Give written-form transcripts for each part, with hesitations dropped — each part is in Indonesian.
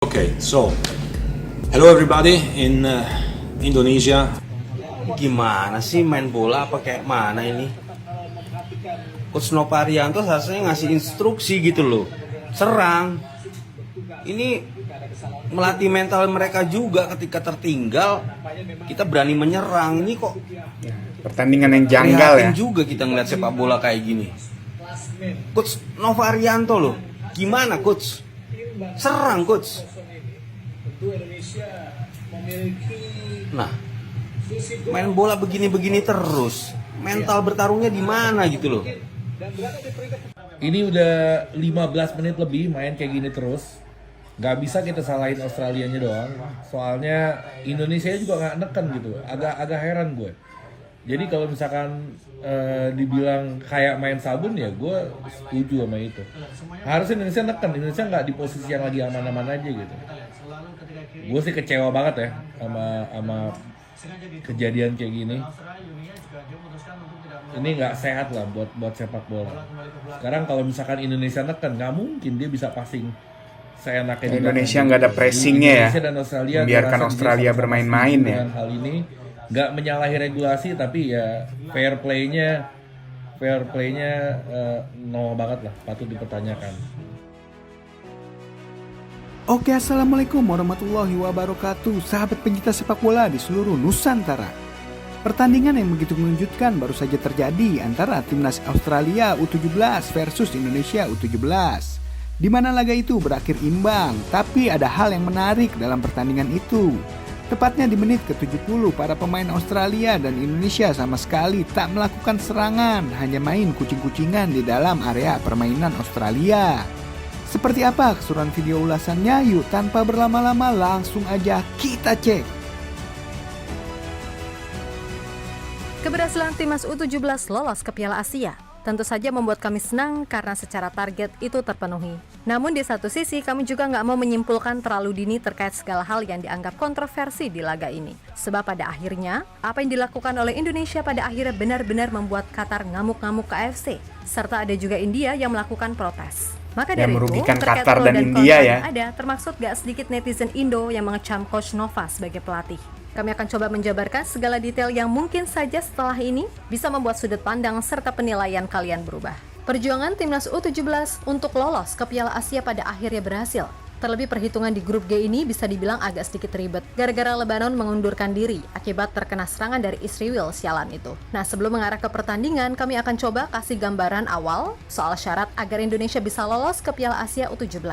Okay, so hello everybody in Indonesia. Gimana sih main bola apa kayak mana ini? Coach Noparianto harusnya ngasih instruksi gitu loh. Serang. Ini melatih mental mereka juga ketika tertinggal. Kita berani menyerang. Ini kok Pertandingan yang janggal ya. prihatin juga kita ngeliat sepak bola kayak gini. Coach Noparianto loh. Gimana coach? Serang coach. Nah, main bola begini-begini terus. Mental bertarungnya di mana gitu loh. Ini udah 15 menit lebih main kayak gini terus. Nggak bisa kita salahin Australianya doang. Soalnya Indonesia juga nggak neken gitu. Agak heran gue. Jadi kalau misalkan dibilang kayak main sabun ya gue setuju sama itu. Harusnya Indonesia neken. Indonesia nggak di posisi yang lagi aman-aman aja gitu. Gue sih kecewa banget ya sama kejadian kayak gini. Ini nggak sehat lah buat sepak bola. Sekarang kalau misalkan Indonesia neken, nggak mungkin dia bisa passing seenaknya di Indonesia belakang. nggak ada pressingnya ya. Indonesia dan Australia Membiarkan gua rasa Australia dia sama-sama bermain-main setuju ya. dengan hal ini nggak menyalahi regulasi, tapi ya fair playnya no banget lah, patut dipertanyakan. Oke, assalamualaikum warahmatullahi wabarakatuh, sahabat pencinta sepak bola di seluruh Nusantara. Pertandingan yang begitu mengejutkan baru saja terjadi antara timnas Australia U17 versus Indonesia U17, di mana laga itu berakhir imbang. Tapi ada hal yang menarik dalam pertandingan itu. Tepatnya di menit ke-70, para pemain Australia dan Indonesia sama sekali tak melakukan serangan, hanya main kucing-kucingan di dalam area permainan Australia. Seperti apa keseruan video ulasannya? Yuk tanpa berlama-lama langsung aja kita cek. Keberhasilan timnas U17 lolos ke Piala Asia tentu saja membuat kami senang karena secara target itu terpenuhi. Namun di satu sisi kami juga nggak mau menyimpulkan terlalu dini terkait segala hal yang dianggap kontroversi di laga ini. Sebab pada akhirnya, apa yang dilakukan oleh Indonesia pada akhirnya benar-benar membuat Qatar ngamuk-ngamuk ke AFC. Serta ada juga India yang melakukan protes. Maka dari Yang merugikan itu, terkait Qatar pro dan kontra India ya. yang ada, termasuk gak sedikit netizen Indo yang mengecam Coach Nova sebagai pelatih. Kami akan coba menjabarkan segala detail yang mungkin saja setelah ini bisa membuat sudut pandang serta penilaian kalian berubah. Perjuangan timnas U17 untuk lolos ke Piala Asia pada akhirnya berhasil. Terlebih perhitungan di grup G ini bisa dibilang agak sedikit ribet gara-gara Lebanon mengundurkan diri akibat terkena serangan dari Israel sialan itu. Nah, sebelum mengarah ke pertandingan, kami akan coba kasih gambaran awal soal syarat agar Indonesia bisa lolos ke Piala Asia U17.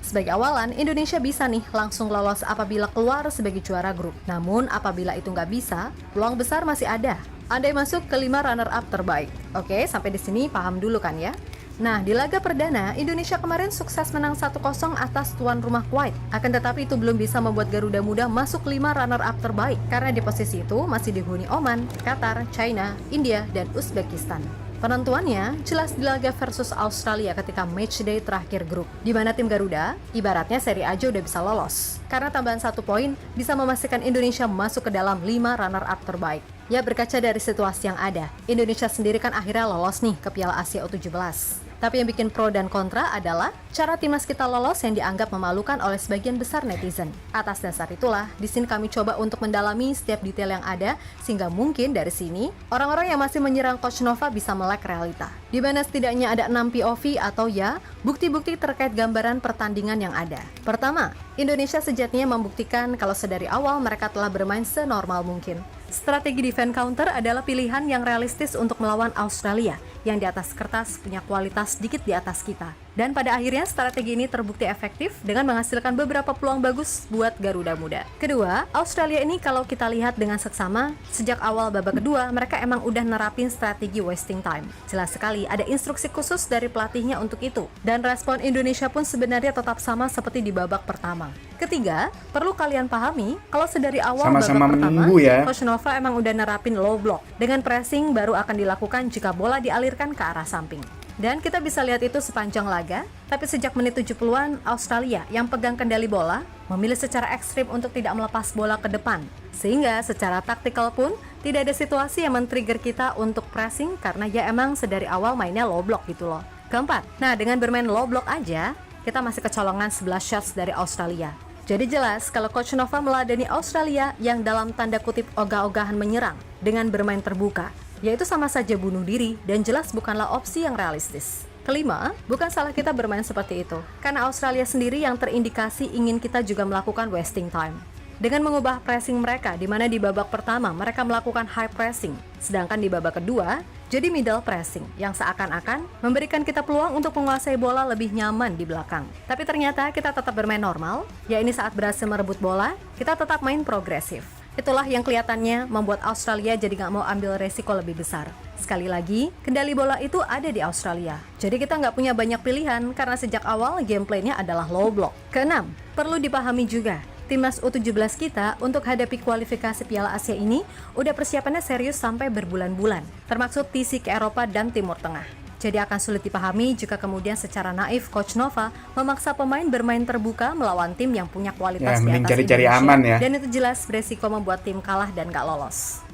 Sebagai awalan, Indonesia bisa nih langsung lolos apabila keluar sebagai juara grup. Namun, apabila itu nggak bisa, peluang besar masih ada. Andai masuk ke 5 runner-up terbaik. Oke, sampai di sini paham dulu kan ya? Nah, di laga perdana, Indonesia kemarin sukses menang 1-0 atas tuan rumah Kuwait. Akan tetapi itu belum bisa membuat Garuda Muda masuk 5 runner-up terbaik, karena di posisi itu masih dihuni Oman, Qatar, China, India, dan Uzbekistan. Penentuannya jelas di laga versus Australia ketika matchday terakhir grup, di mana tim Garuda ibaratnya seri A aja udah bisa lolos. Karena tambahan 1 poin bisa memastikan Indonesia masuk ke dalam 5 runner-up terbaik. Ya, berkaca dari situasi yang ada, Indonesia sendiri kan akhirnya lolos nih ke Piala Asia U17. Tapi yang bikin pro dan kontra adalah cara timnas kita lolos yang dianggap memalukan oleh sebagian besar netizen. Atas dasar itulah, di sini kami coba untuk mendalami setiap detail yang ada, sehingga mungkin dari sini, orang-orang yang masih menyerang Coach Nova bisa melek realita. Di mana setidaknya ada 6 POV atau ya, bukti-bukti terkait gambaran pertandingan yang ada. Pertama, Indonesia sejatinya membuktikan kalau sedari awal mereka telah bermain senormal mungkin. Strategi defense counter adalah pilihan yang realistis untuk melawan Australia, yang di atas kertas punya kualitas sedikit di atas kita. Dan pada akhirnya strategi ini terbukti efektif dengan menghasilkan beberapa peluang bagus buat Garuda Muda. Kedua, Australia ini kalau kita lihat dengan seksama, sejak awal babak kedua mereka emang udah nerapin strategi wasting time. Jelas sekali ada instruksi khusus dari pelatihnya untuk itu. Dan respon Indonesia pun sebenarnya tetap sama seperti di babak pertama. Ketiga, perlu kalian pahami kalau sedari awal Sama-sama babak pertama, menunggu ya. Coach Nova emang udah nerapin low block. Dengan pressing baru akan dilakukan jika bola dialirkan ke arah samping. Dan kita bisa lihat itu sepanjang laga, tapi sejak menit 70-an, Australia yang pegang kendali bola memilih secara ekstrim untuk tidak melepas bola ke depan. Sehingga secara taktikal pun tidak ada situasi yang men-trigger kita untuk pressing karena ya emang sedari awal mainnya low block gitu loh. Keempat, nah dengan bermain low block aja, kita masih kecolongan 11 shots dari Australia. Jadi jelas kalau Coach Nova meladeni Australia yang dalam tanda kutip ogah-ogahan menyerang dengan bermain terbuka, yaitu sama saja bunuh diri dan jelas bukanlah opsi yang realistis. Kelima, bukan salah kita bermain seperti itu, karena Australia sendiri yang terindikasi ingin kita juga melakukan wasting time. Dengan mengubah pressing mereka, di mana di babak pertama mereka melakukan high pressing, sedangkan di babak kedua jadi middle pressing, yang seakan-akan memberikan kita peluang untuk menguasai bola lebih nyaman di belakang. Tapi ternyata kita tetap bermain normal, ya ini saat berhasil merebut bola, kita tetap main progresif. Itulah yang kelihatannya membuat Australia jadi nggak mau ambil resiko lebih besar. Sekali lagi, kendali bola itu ada di Australia. Jadi kita nggak punya banyak pilihan karena sejak awal gameplaynya adalah low block. Keenam, perlu dipahami juga, Timnas U17 kita untuk hadapi kualifikasi Piala Asia ini udah persiapannya serius sampai berbulan-bulan, termasuk TC ke Eropa dan Timur Tengah. Jadi akan sulit dipahami jika kemudian secara naif Coach Nova memaksa pemain bermain terbuka melawan tim yang punya kualitas di atas cari-cari Indonesia, aman ya. dan itu jelas beresiko membuat tim kalah dan gak lolos.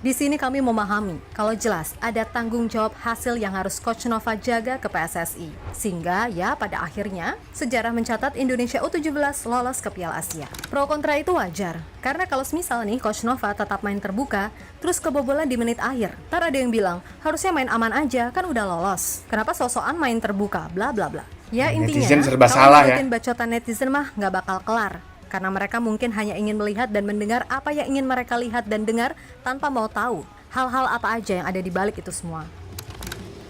Di sini kami memahami kalau jelas ada tanggung jawab hasil yang harus Coach Nova jaga ke PSSI. Sehingga ya pada akhirnya sejarah mencatat Indonesia U17 lolos ke Piala Asia. Pro kontra itu wajar, karena kalau semisal nih Coach Nova tetap main terbuka, terus kebobolan di menit akhir, ntar ada yang bilang harusnya main aman aja kan udah lolos. Kenapa sosokan main terbuka, bla bla bla. Ya intinya, netizen serba kalau salah ya. ngikutin bacotan netizen mah nggak bakal kelar. Karena mereka mungkin hanya ingin melihat dan mendengar apa yang ingin mereka lihat dan dengar tanpa mau tahu hal-hal apa aja yang ada di balik itu semua.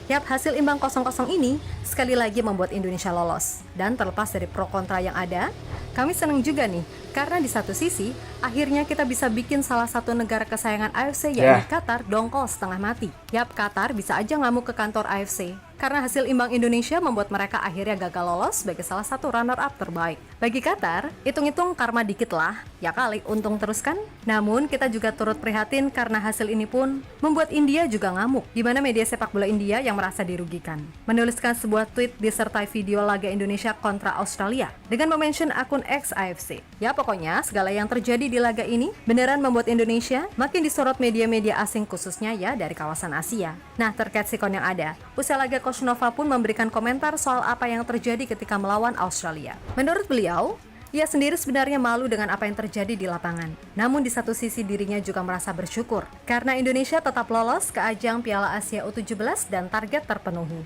Yap, hasil imbang 0-0 ini sekali lagi membuat Indonesia lolos. Dan terlepas dari pro kontra yang ada, kami senang juga nih, karena di satu sisi, akhirnya kita bisa bikin salah satu negara kesayangan AFC yakni Qatar dongkol setengah mati. Yap, Qatar bisa aja ngamuk ke kantor AFC. Karena hasil imbang Indonesia membuat mereka akhirnya gagal lolos sebagai salah satu runner-up terbaik. Bagi Qatar, hitung-hitung karma dikit lah, ya kali untung terus kan? Namun kita juga turut prihatin karena hasil ini pun membuat India juga ngamuk, di mana media sepak bola India yang merasa dirugikan. Menuliskan sebuah tweet disertai video laga Indonesia kontra Australia dengan memention akun X AFC. Ya pokoknya segala yang terjadi di laga ini beneran membuat Indonesia makin disorot media-media asing khususnya ya dari kawasan Asia. Nah terkait sikon yang ada, usai laga Coach Nova pun memberikan komentar soal apa yang terjadi ketika melawan Australia. Menurut beliau, ia sendiri sebenarnya malu dengan apa yang terjadi di lapangan. Namun di satu sisi dirinya juga merasa bersyukur karena Indonesia tetap lolos ke ajang Piala Asia U17 dan target terpenuhi.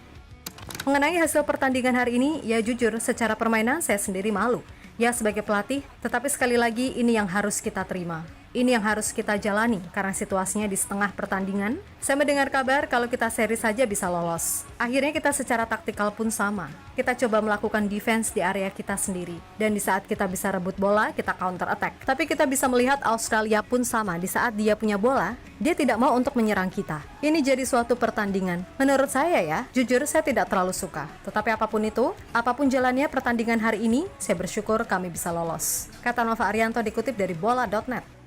Mengenai hasil pertandingan hari ini, ya jujur secara permainan saya sendiri malu. Ya sebagai pelatih, tetapi sekali lagi ini yang harus kita terima. Ini yang harus kita jalani karena situasinya di setengah pertandingan. Saya mendengar kabar kalau kita seri saja bisa lolos. Akhirnya kita secara taktikal pun sama. Kita coba melakukan defense di area kita sendiri. Dan di saat kita bisa rebut bola, kita counter attack. Tapi kita bisa melihat Australia pun sama. Di saat dia punya bola, dia tidak mau untuk menyerang kita. Ini jadi suatu pertandingan. Menurut saya ya, jujur saya tidak terlalu suka. Tetapi apapun itu, apapun jalannya pertandingan hari ini, saya bersyukur kami bisa lolos. Kata Nova Arianto dikutip dari bola.net.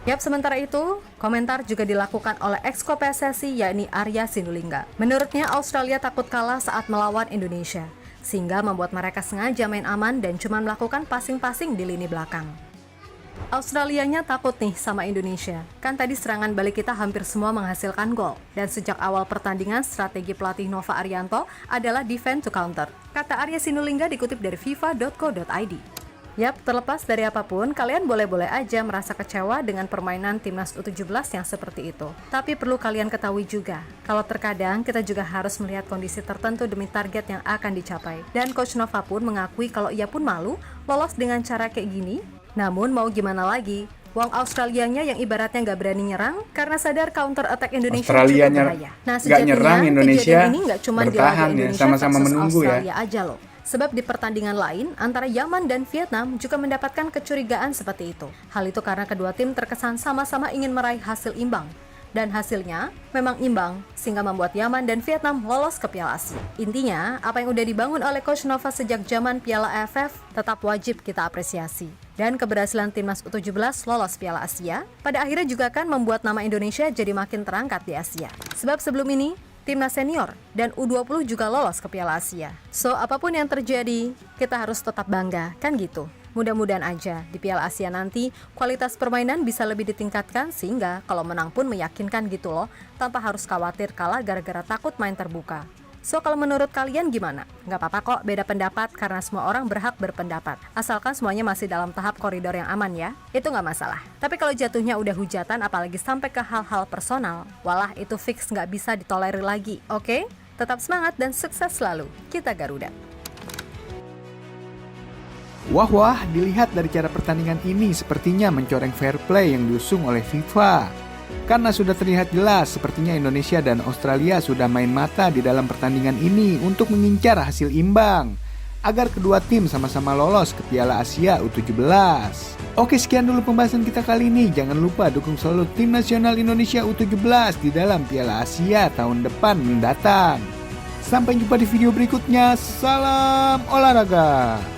Yap, sementara itu, komentar juga dilakukan oleh ex-ko PSSI yakni Arya Sinulinga. Menurutnya Australia takut kalah saat melawan Indonesia, sehingga membuat mereka sengaja main aman dan cuma melakukan passing-passing di lini belakang. Australianya takut nih sama Indonesia. Kan tadi serangan balik kita hampir semua menghasilkan gol. Dan sejak awal pertandingan, strategi pelatih Nova Arianto adalah defend to counter. Kata Arya Sinulinga dikutip dari fifa.co.id. Yap, terlepas dari apapun, kalian boleh-boleh aja merasa kecewa dengan permainan Timnas U17 yang seperti itu. Tapi perlu kalian ketahui juga, kalau terkadang kita juga harus melihat kondisi tertentu demi target yang akan dicapai. Dan Coach Nova pun mengakui kalau ia pun malu lolos dengan cara kayak gini. Namun mau gimana lagi, wong Australianya yang ibaratnya nggak berani nyerang karena sadar counter attack Indonesia cukup bahaya. Nah sejatinya nyerang, Indonesia kejadian ini nggak cuma di laga Indonesia sama-sama versus menunggu Australia aja loh. Sebab di pertandingan lain antara Yaman dan Vietnam juga mendapatkan kecurigaan seperti itu. Hal itu karena kedua tim terkesan sama-sama ingin meraih hasil imbang. Dan hasilnya memang imbang, sehingga membuat Yaman dan Vietnam lolos ke Piala Asia. Intinya, apa yang udah dibangun oleh Coach Nova sejak zaman Piala AFF tetap wajib kita apresiasi. Dan keberhasilan Timnas U17 lolos Piala Asia, pada akhirnya juga akan membuat nama Indonesia jadi makin terangkat di Asia. Sebab sebelum ini, Timnas senior dan U20 juga lolos ke Piala Asia. So, apapun yang terjadi, kita harus tetap bangga, kan gitu. Mudah-mudahan aja di Piala Asia nanti kualitas permainan bisa lebih ditingkatkan sehingga kalau menang pun meyakinkan gitu loh, tanpa harus khawatir kalah gara-gara takut main terbuka. So kalau menurut kalian gimana? Nggak apa-apa kok beda pendapat karena semua orang berhak berpendapat. Asalkan semuanya masih dalam tahap koridor yang aman ya, itu nggak masalah. Tapi kalau jatuhnya udah hujatan apalagi sampai ke hal-hal personal, walah itu fix nggak bisa ditolerir lagi, oke? Tetap semangat dan sukses selalu. Kita Garuda. Wah, dilihat dari cara pertandingan ini sepertinya mencoreng fair play yang diusung oleh FIFA. Karena sudah terlihat jelas sepertinya Indonesia dan Australia sudah main mata di dalam pertandingan ini untuk mengincar hasil imbang agar kedua tim sama-sama lolos ke Piala Asia U17. Oke, sekian dulu pembahasan kita kali ini. Jangan lupa dukung selalu tim nasional Indonesia U17 di dalam Piala Asia tahun depan mendatang. Sampai jumpa di video berikutnya. Salam olahraga.